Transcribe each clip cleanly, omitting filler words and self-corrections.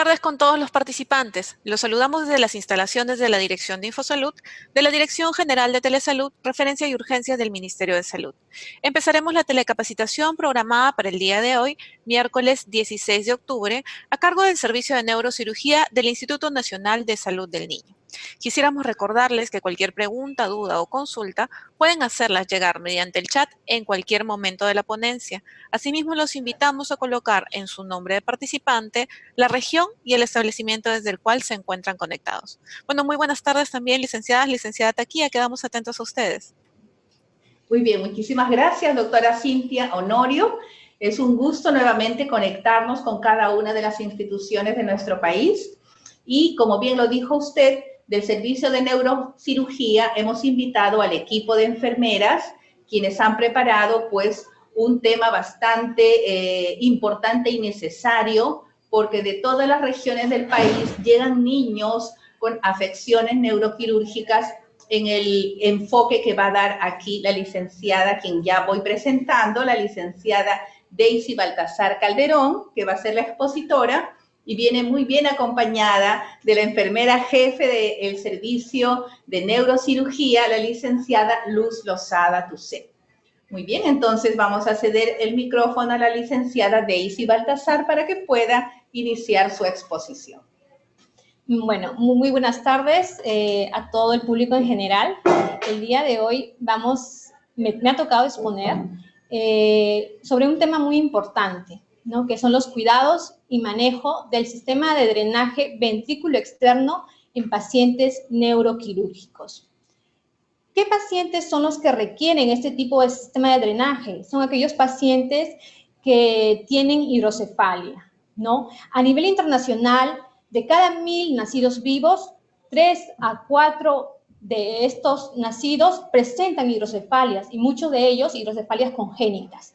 tardes con todos los participantes. Los saludamos desde las instalaciones de la Dirección de Infosalud, de la Dirección General de Telesalud, Referencia y Urgencias del Ministerio de Salud. Empezaremos la telecapacitación programada para el día de hoy, miércoles 16 de octubre, a cargo del Servicio de Neurocirugía del Instituto Nacional de Salud del Niño. Quisiéramos recordarles que cualquier pregunta, duda o consulta pueden hacerlas llegar mediante el chat en cualquier momento de la ponencia. Asimismo, los invitamos a colocar en su nombre de participante la región y el establecimiento desde el cual se encuentran conectados. Bueno, muy buenas tardes también, licenciadas, licenciada Taquía, quedamos atentos a ustedes. Muy bien, muchísimas gracias, doctora Cintia Honorio. Es un gusto nuevamente conectarnos con cada una de las instituciones de nuestro país. Y como bien lo dijo usted, del Servicio de Neurocirugía hemos invitado al equipo de enfermeras, quienes han preparado pues un tema bastante importante y necesario, porque de todas las regiones del país llegan niños con afecciones neuroquirúrgicas en el enfoque que va a dar aquí la licenciada, quien ya voy presentando, la licenciada Daisy Baltasar Calderón, que va a ser la expositora, y viene muy bien acompañada de la enfermera jefe del Servicio de Neurocirugía, la licenciada Luz Lozada Tucé. Muy bien, entonces vamos a ceder el micrófono a la licenciada Daisy Baltasar para que pueda iniciar su exposición. Bueno, muy buenas tardes a todo el público en general. El día de hoy me ha tocado exponer sobre un tema muy importante, ¿no? Que son los cuidados y manejo del sistema de drenaje ventrículo externo en pacientes neuroquirúrgicos. ¿Qué pacientes son los que requieren este tipo de sistema de drenaje? Son aquellos pacientes que tienen hidrocefalia, ¿no? A nivel internacional, de cada 1000 nacidos vivos, 3 a 4 de estos nacidos presentan hidrocefalias y muchos de ellos hidrocefalias congénitas.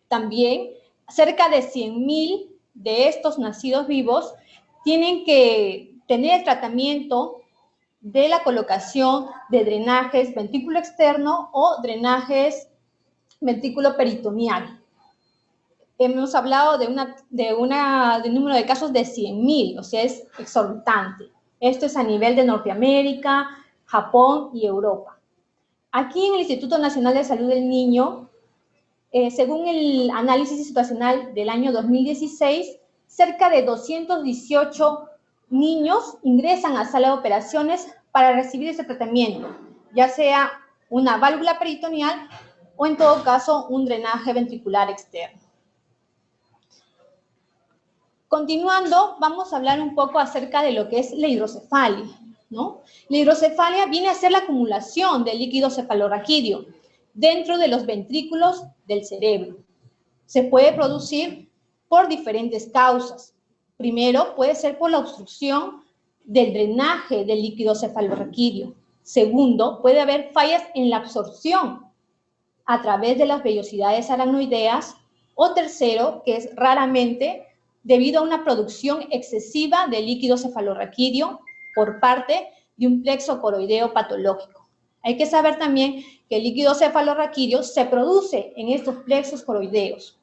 También, cerca de 100.000 de estos nacidos vivos tienen que tener el tratamiento de la colocación de drenajes ventrículo externo o drenajes ventrículo peritoneal. Hemos hablado de un número de casos de 100.000, o sea, es exorbitante. Esto es a nivel de Norteamérica, Japón y Europa. Aquí en el Instituto Nacional de Salud del Niño, según el análisis situacional del año 2016, cerca de 218 niños ingresan a sala de operaciones para recibir ese tratamiento, ya sea una válvula peritoneal o en todo caso un drenaje ventricular externo. Continuando, vamos a hablar un poco acerca de lo que es la hidrocefalia, ¿no? La hidrocefalia viene a ser la acumulación de líquido cefalorraquídeo dentro de los ventrículos del cerebro. Se puede producir por diferentes causas. Primero, puede ser por la obstrucción del drenaje del líquido cefalorraquídeo. Segundo, puede haber fallas en la absorción a través de las vellosidades aracnoideas. O tercero, que es raramente debido a una producción excesiva de líquido cefalorraquídeo por parte de un plexo coroideo patológico. Hay que saber también que el líquido cefalorraquídeo se produce en estos plexos coroideos.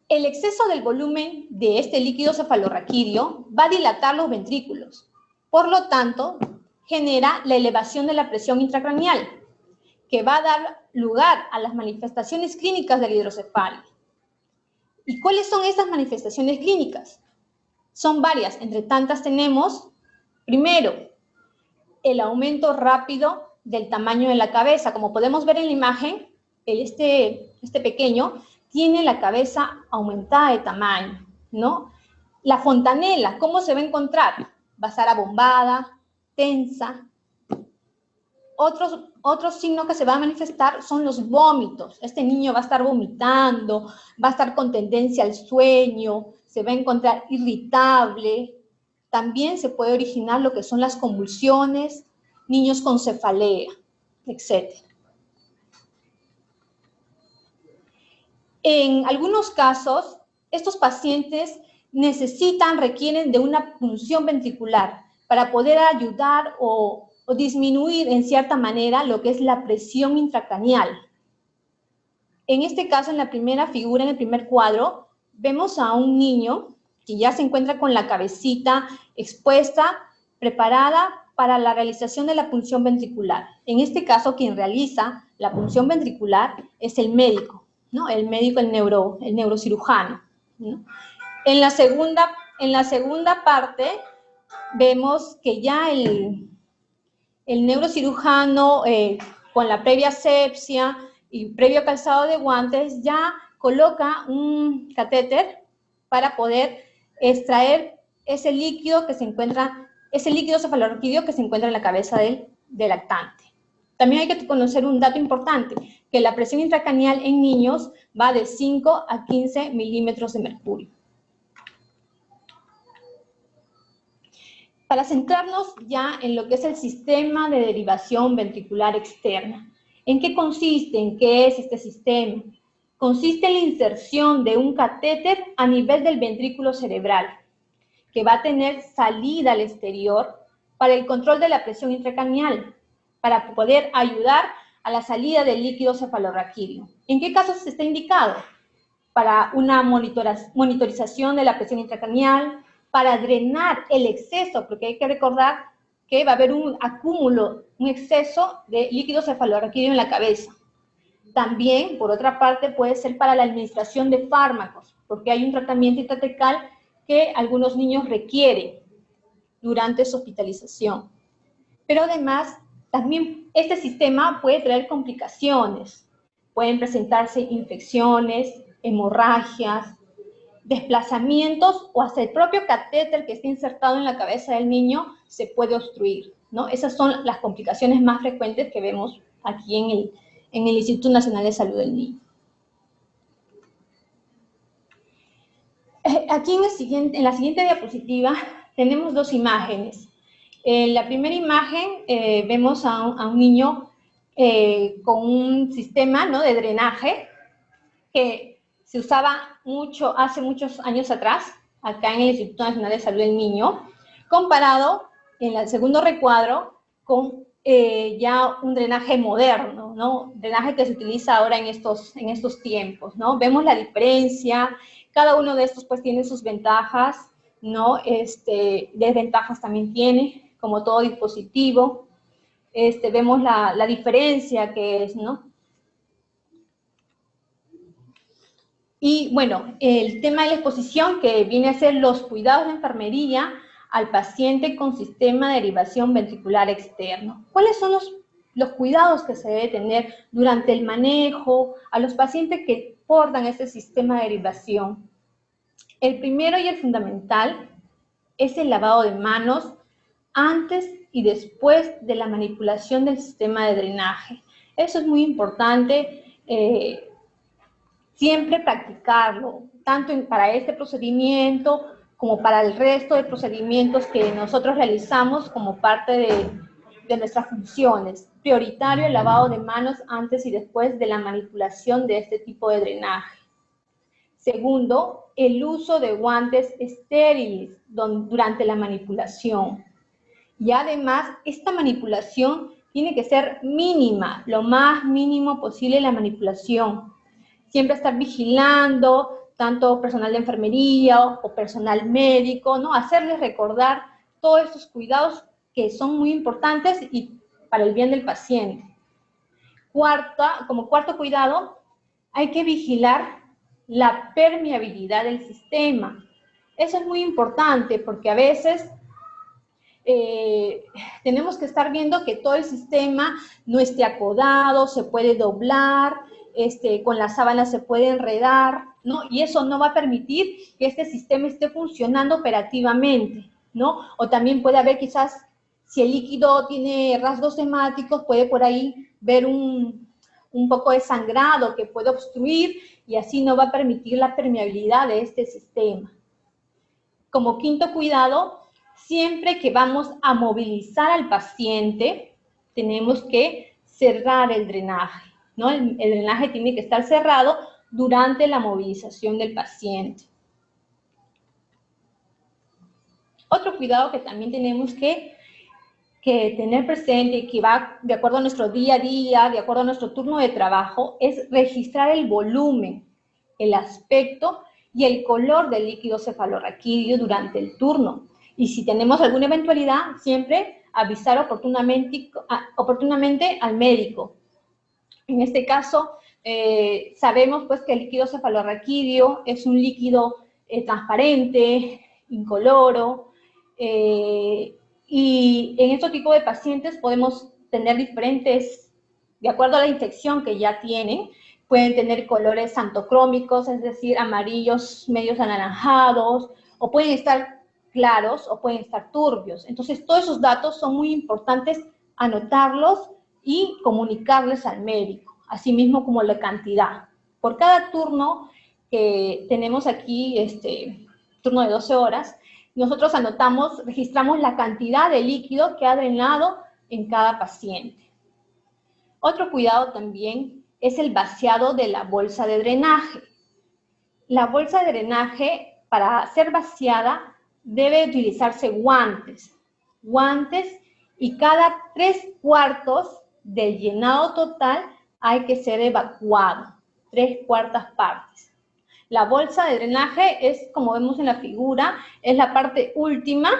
El exceso del volumen de este líquido cefalorraquídeo va a dilatar los ventrículos. Por lo tanto, genera la elevación de la presión intracraneal, que va a dar lugar a las manifestaciones clínicas de la hidrocefalia. ¿Y cuáles son estas manifestaciones clínicas? Son varias, entre tantas tenemos, primero, el aumento rápido del tamaño de la cabeza. Como podemos ver en la imagen, este pequeño tiene la cabeza aumentada de tamaño, ¿no? La fontanela, ¿cómo se va a encontrar? Va a estar abombada, tensa. Otro signo que se va a manifestar son los vómitos. Este niño va a estar vomitando, va a estar con tendencia al sueño, se va a encontrar irritable. También se puede originar lo que son las convulsiones, niños con cefalea, etc. En algunos casos, estos pacientes requieren de una punción ventricular para poder ayudar o disminuir en cierta manera lo que es la presión intracraneal. En este caso, en la primera figura, en el primer cuadro, vemos a un niño que ya se encuentra con la cabecita expuesta, preparada para la realización de la punción ventricular. En este caso, quien realiza la punción ventricular es el médico, ¿no? El médico, el neurocirujano, ¿no? En la segunda parte, vemos que ya el neurocirujano, con la previa asepsia y previo calzado de guantes, ya coloca un catéter para poder extraer ese líquido cefalorraquídeo que se encuentra en la cabeza del lactante. También hay que conocer un dato importante, que la presión intracraneal en niños va de 5 a 15 milímetros de mercurio. Para centrarnos ya en lo que es el sistema de derivación ventricular externa. ¿En qué consiste? ¿En qué es este sistema? Consiste en la inserción de un catéter a nivel del ventrículo cerebral, que va a tener salida al exterior para el control de la presión intracraneal, para poder ayudar a la salida del líquido cefalorraquídeo. ¿En qué casos está indicado? Para una monitorización de la presión intracraneal, para drenar el exceso, porque hay que recordar que va a haber un acúmulo, un exceso de líquido cefalorraquídeo en la cabeza. También, por otra parte, puede ser para la administración de fármacos, porque hay un tratamiento intratecal que algunos niños requieren durante su hospitalización. Pero además, también este sistema puede traer complicaciones. Pueden presentarse infecciones, hemorragias, desplazamientos o hasta el propio catéter que está insertado en la cabeza del niño se puede obstruir, ¿no? Esas son las complicaciones más frecuentes que vemos aquí en el Instituto Nacional de Salud del Niño. Aquí en la siguiente diapositiva tenemos dos imágenes. En la primera imagen vemos a un niño con un sistema, ¿no?, de drenaje que se usaba mucho hace muchos años atrás, acá en el Instituto Nacional de Salud del Niño, comparado en el segundo recuadro con ya un drenaje moderno, ¿no? Drenaje que se utiliza ahora en estos tiempos, ¿no? Vemos la diferencia, cada uno de estos pues tiene sus ventajas, ¿no? Desventajas también tiene, como todo dispositivo. Vemos la diferencia que es, ¿no? Y bueno, el tema de la exposición, que viene a ser los cuidados de enfermería al paciente con sistema de derivación ventricular externo. ¿Cuáles son los cuidados que se debe tener durante el manejo a los pacientes que portan este sistema de derivación? El primero y el fundamental es el lavado de manos antes y después de la manipulación del sistema de drenaje. Eso es muy importante. Siempre practicarlo, tanto para este procedimiento como para el resto de procedimientos que nosotros realizamos como parte de nuestras funciones. Prioritario el lavado de manos antes y después de la manipulación de este tipo de drenaje. Segundo, el uso de guantes estériles durante la manipulación. Y además, esta manipulación tiene que ser mínima, lo más mínimo posible la manipulación. Siempre estar vigilando, tanto personal de enfermería o personal médico, ¿no? Hacerles recordar todos estos cuidados que son muy importantes y para el bien del paciente. Como cuarto cuidado, hay que vigilar la permeabilidad del sistema. Eso es muy importante porque a veces tenemos que estar viendo que todo el sistema no esté acodado, se puede doblar, con la sábana se puede enredar, ¿no? Y eso no va a permitir que este sistema esté funcionando operativamente, ¿no? O también puede haber quizás, si el líquido tiene rasgos hemáticos, puede por ahí ver un poco de sangrado que puede obstruir y así no va a permitir la permeabilidad de este sistema. Como quinto cuidado, siempre que vamos a movilizar al paciente, tenemos que cerrar el drenaje, ¿no? El drenaje tiene que estar cerrado durante la movilización del paciente. Otro cuidado que también tenemos que que tener presente y que va de acuerdo a nuestro día a día, de acuerdo a nuestro turno de trabajo, es registrar el volumen, el aspecto y el color del líquido cefalorraquídeo durante el turno. Y si tenemos alguna eventualidad, siempre avisar oportunamente al médico. En este caso, sabemos pues que el líquido cefalorraquídeo es un líquido transparente, incoloro, y en este tipo de pacientes podemos tener diferentes, de acuerdo a la infección que ya tienen, pueden tener colores xantocrómicos, es decir, amarillos medios anaranjados, o pueden estar claros o pueden estar turbios. Entonces, todos esos datos son muy importantes anotarlos y comunicarles al médico, así mismo como la cantidad. Por cada turno que tenemos aquí, turno de 12 horas, nosotros anotamos, registramos la cantidad de líquido que ha drenado en cada paciente. Otro cuidado también es el vaciado de la bolsa de drenaje. La bolsa de drenaje, para ser vaciada, debe utilizarse guantes y cada 3/4 del llenado total hay que ser evacuado, 3/4 partes. La bolsa de drenaje es, como vemos en la figura, es la parte última,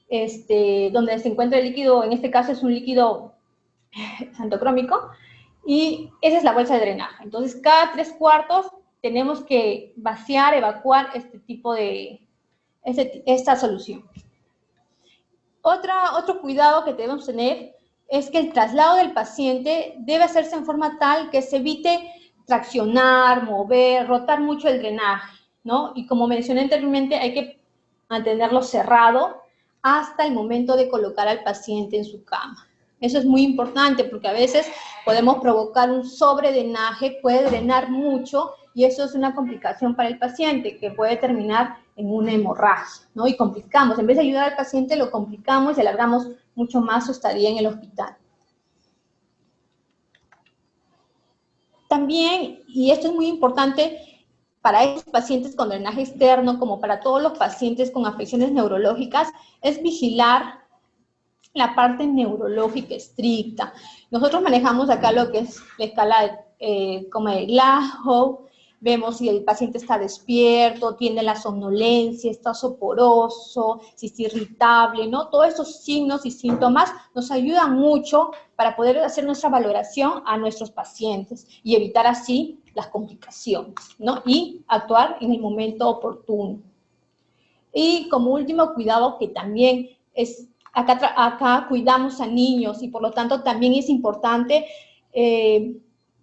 donde se encuentra el líquido, en este caso es un líquido xantocrómico, y esa es la bolsa de drenaje. Entonces, cada 3/4 tenemos que vaciar, evacuar esta solución. Otro cuidado que debemos tener es que el traslado del paciente debe hacerse en forma tal que se evite traccionar, mover, rotar mucho el drenaje, ¿no? Y como mencioné anteriormente, hay que mantenerlo cerrado hasta el momento de colocar al paciente en su cama. Eso es muy importante porque a veces podemos provocar un sobredrenaje, puede drenar mucho y eso es una complicación para el paciente que puede terminar en una hemorragia, ¿no? Y complicamos, en vez de ayudar al paciente, lo complicamos y alargamos mucho más su estadía en el hospital. También, y esto es muy importante para estos pacientes con drenaje externo, como para todos los pacientes con afecciones neurológicas, es vigilar la parte neurológica estricta. Nosotros manejamos acá lo que es la escala como de Glasgow. Vemos si el paciente está despierto, tiene la somnolencia, está soporoso, si está irritable, ¿no? Todos estos signos y síntomas nos ayudan mucho para poder hacer nuestra valoración a nuestros pacientes y evitar así las complicaciones, ¿no? Y actuar en el momento oportuno. Y como último cuidado que también es, acá cuidamos a niños y por lo tanto también es importante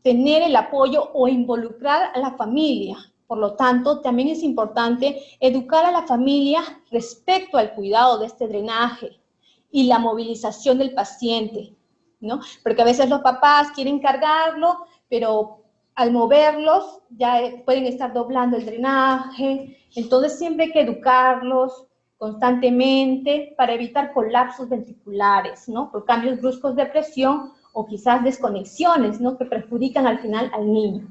tener el apoyo o involucrar a la familia. Por lo tanto, también es importante educar a la familia respecto al cuidado de este drenaje y la movilización del paciente, ¿no? Porque a veces los papás quieren cargarlo, pero al moverlos ya pueden estar doblando el drenaje. Entonces, siempre hay que educarlos constantemente para evitar colapsos ventriculares, ¿no? Por cambios bruscos de presión o quizás desconexiones, ¿no? Que perjudican al final al niño.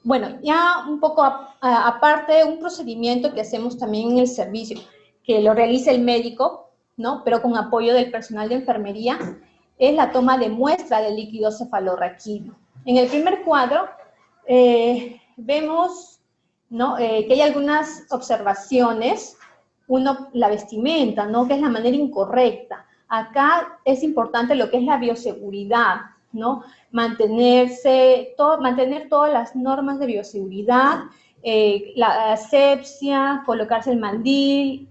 Bueno, ya un poco aparte, un procedimiento que hacemos también en el servicio, que lo realiza el médico, ¿no? Pero con apoyo del personal de enfermería, es la toma de muestra del líquido cefalorraquídeo. En el primer cuadro vemos, ¿no? Que hay algunas observaciones. Uno, la vestimenta, ¿no? Que es la manera incorrecta. Acá es importante lo que es la bioseguridad, ¿no? Mantener todas las normas de bioseguridad, la asepsia, colocarse el mandil,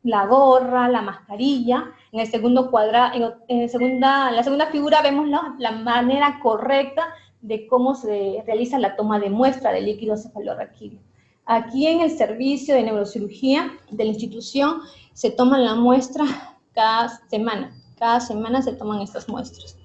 la gorra, la mascarilla. En el segundo cuadrado, en la segunda figura vemos, ¿no? La manera correcta de cómo se realiza la toma de muestra del líquido cefalorraquídeo. Aquí en el servicio de neurocirugía de la institución se toman la muestra cada semana se toman estas muestras.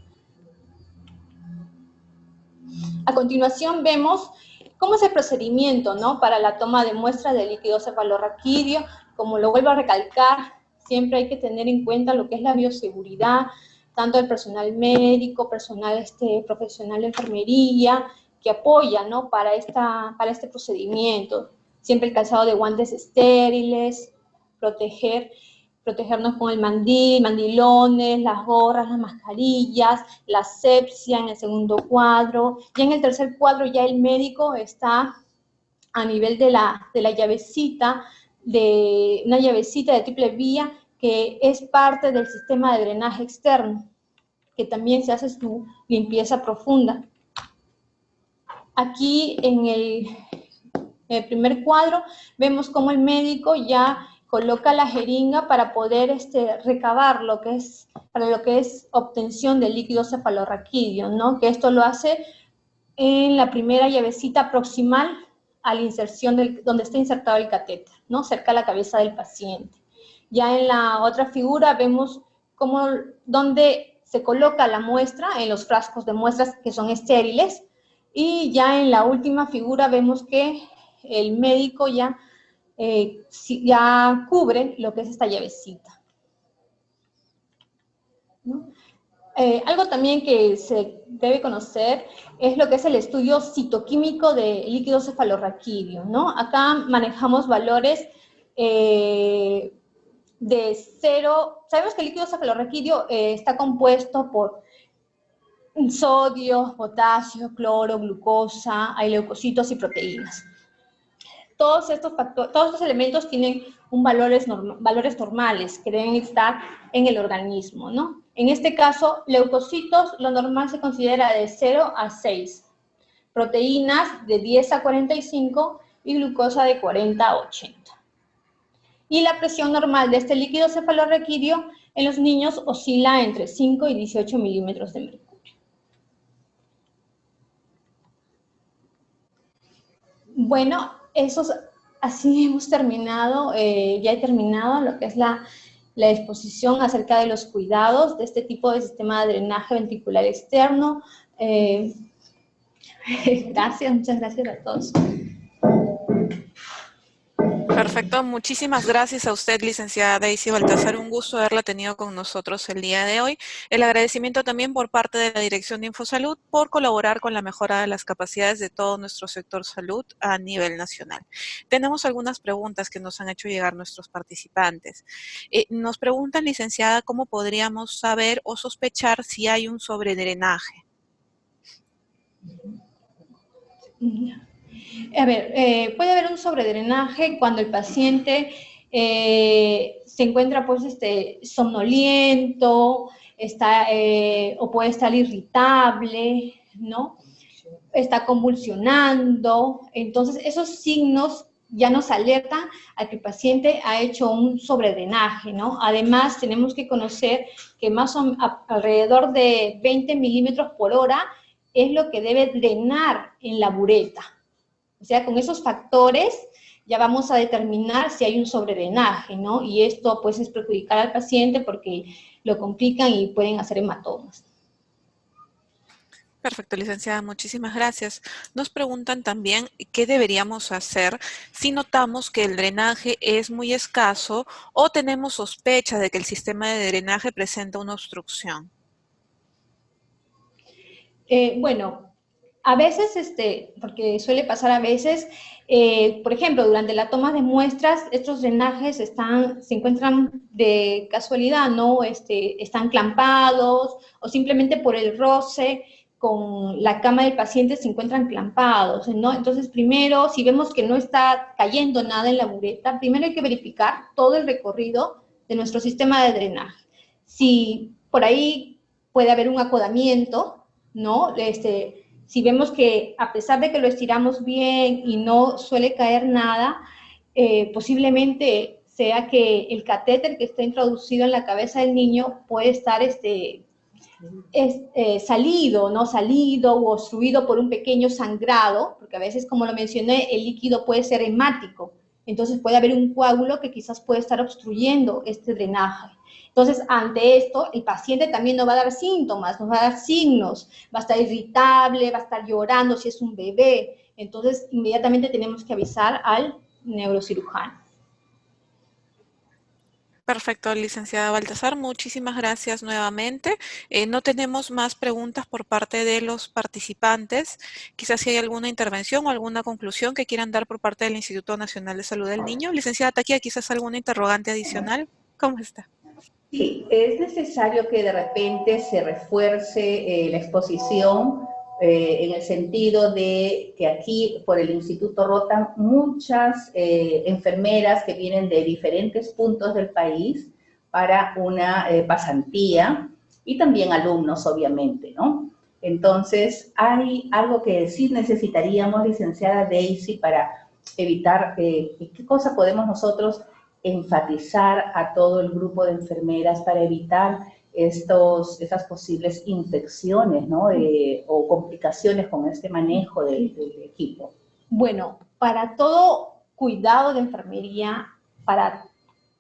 A continuación vemos cómo es el procedimiento, ¿no? Para la toma de muestra del líquido cefalorraquídeo. Como lo vuelvo a recalcar, siempre hay que tener en cuenta lo que es la bioseguridad, tanto del personal médico, personal profesional de enfermería, que apoya, ¿no? para este procedimiento. siempre el calzado de guantes estériles, protegernos con el mandil, mandilones, las gorras, las mascarillas, la asepsia en el segundo cuadro. Ya en el tercer cuadro ya el médico está a nivel de la llavecita, de una llavecita de triple vía que es parte del sistema de drenaje externo, que también se hace su limpieza profunda. Aquí en el primer cuadro vemos cómo el médico ya coloca la jeringa para poder recabar para lo que es obtención del líquido cefalorraquídeo, ¿no? Que esto lo hace en la primera llavecita proximal a la inserción donde está insertado el catéter, ¿no? Cerca a la cabeza del paciente. Ya en la otra figura vemos dónde se coloca la muestra en los frascos de muestras que son estériles, y ya en la última figura vemos que el médico ya cubre lo que es esta llavecita, ¿no? Algo también que se debe conocer es lo que es el estudio citoquímico de líquido cefalorraquídeo, ¿no? Acá manejamos valores de 0. Sabemos que el líquido cefalorraquídeo está compuesto por sodio, potasio, cloro, glucosa, hay leucocitos y proteínas. Todos estos elementos tienen valores normales que deben estar en el organismo, ¿no? En este caso, leucocitos, lo normal se considera de 0 a 6, proteínas de 10 a 45 y glucosa de 40 a 80. Y la presión normal de este líquido cefalorraquídeo en los niños oscila entre 5 y 18 milímetros de mercurio. Bueno, así hemos terminado, ya he terminado lo que es la exposición acerca de los cuidados de este tipo de sistema de drenaje ventricular externo. Muchas gracias a todos. Perfecto, muchísimas gracias a usted, licenciada Daisy Baltazar, un gusto haberla tenido con nosotros el día de hoy. El agradecimiento también por parte de la Dirección de Infosalud por colaborar con la mejora de las capacidades de todo nuestro sector salud a nivel nacional. Tenemos algunas preguntas que nos han hecho llegar nuestros participantes. Nos preguntan, licenciada, ¿cómo podríamos saber o sospechar si hay un sobredrenaje? A ver, puede haber un sobredrenaje cuando el paciente se encuentra pues somnoliento, o puede estar irritable, ¿no? Está convulsionando. Entonces, esos signos ya nos alertan a que el paciente ha hecho un sobredrenaje, ¿no? Además, tenemos que conocer que alrededor de 20 milímetros por hora es lo que debe drenar en la bureta. O sea, con esos factores ya vamos a determinar si hay un sobredrenaje, ¿no? Y esto pues es perjudicar al paciente porque lo complican y pueden hacer hematomas. Perfecto, licenciada, muchísimas gracias. Nos preguntan también qué deberíamos hacer si notamos que el drenaje es muy escaso o tenemos sospecha de que el sistema de drenaje presenta una obstrucción. Bueno, a veces, porque suele pasar a veces, por ejemplo, durante la toma de muestras, estos drenajes se encuentran de casualidad, ¿no? Están clampados o simplemente por el roce con la cama del paciente se encuentran clampados, ¿no? Entonces, primero, si vemos que no está cayendo nada en la bureta, primero hay que verificar todo el recorrido de nuestro sistema de drenaje. Si por ahí puede haber un acodamiento, ¿no? Si vemos que a pesar de que lo estiramos bien y no suele caer nada, posiblemente sea que el catéter que está introducido en la cabeza del niño puede estar salido, ¿no? Salido o obstruido por un pequeño sangrado, porque a veces, como lo mencioné, el líquido puede ser hemático. Entonces puede haber un coágulo que quizás puede estar obstruyendo este drenaje. Entonces, ante esto, el paciente también nos va a dar síntomas, nos va a dar signos, va a estar irritable, va a estar llorando si es un bebé. Entonces, inmediatamente tenemos que avisar al neurocirujano. Perfecto, licenciada Baltasar, muchísimas gracias nuevamente. No tenemos más preguntas por parte de los participantes. Quizás si hay alguna intervención o alguna conclusión que quieran dar por parte del Instituto Nacional de Salud del Niño. Licenciada Taquia, quizás alguna interrogante adicional. ¿Cómo está? Sí, es necesario que de repente se refuerce la exposición en el sentido de que aquí por el Instituto rotan muchas enfermeras que vienen de diferentes puntos del país para una pasantía y también alumnos, obviamente, ¿no? Entonces, hay algo que sí necesitaríamos, licenciada Daisy, para evitar, ¿qué cosa podemos nosotros enfatizar a todo el grupo de enfermeras para evitar esas posibles infecciones, ¿no? O complicaciones con este manejo del equipo? Bueno, para todo cuidado de enfermería, para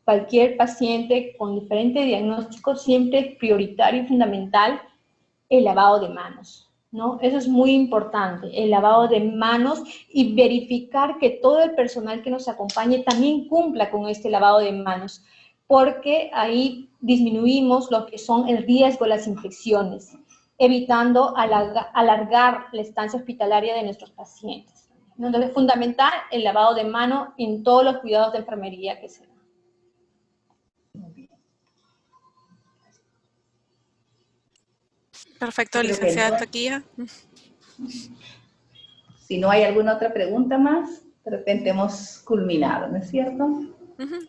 cualquier paciente con diferente diagnóstico, siempre es prioritario y fundamental el lavado de manos, ¿no? Eso es muy importante, el lavado de manos y verificar que todo el personal que nos acompañe también cumpla con este lavado de manos, porque ahí disminuimos lo que son el riesgo de las infecciones, evitando alargar la estancia hospitalaria de nuestros pacientes. Entonces, es fundamental el lavado de manos en todos los cuidados de enfermería que se dan. Perfecto, licenciada Taquia. Si no hay alguna otra pregunta más, de repente hemos culminado, ¿no es cierto?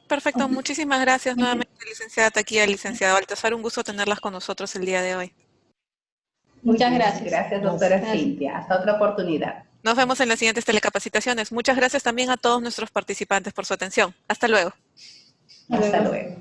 Perfecto, muchísimas gracias nuevamente, licenciada Taquia, licenciada Baltasar. Un gusto tenerlas con nosotros el día de hoy. Muchas gracias. Gracias, doctora Cintia. Hasta otra oportunidad. Nos vemos en las siguientes telecapacitaciones. Muchas gracias también a todos nuestros participantes por su atención. Hasta luego. Hasta luego.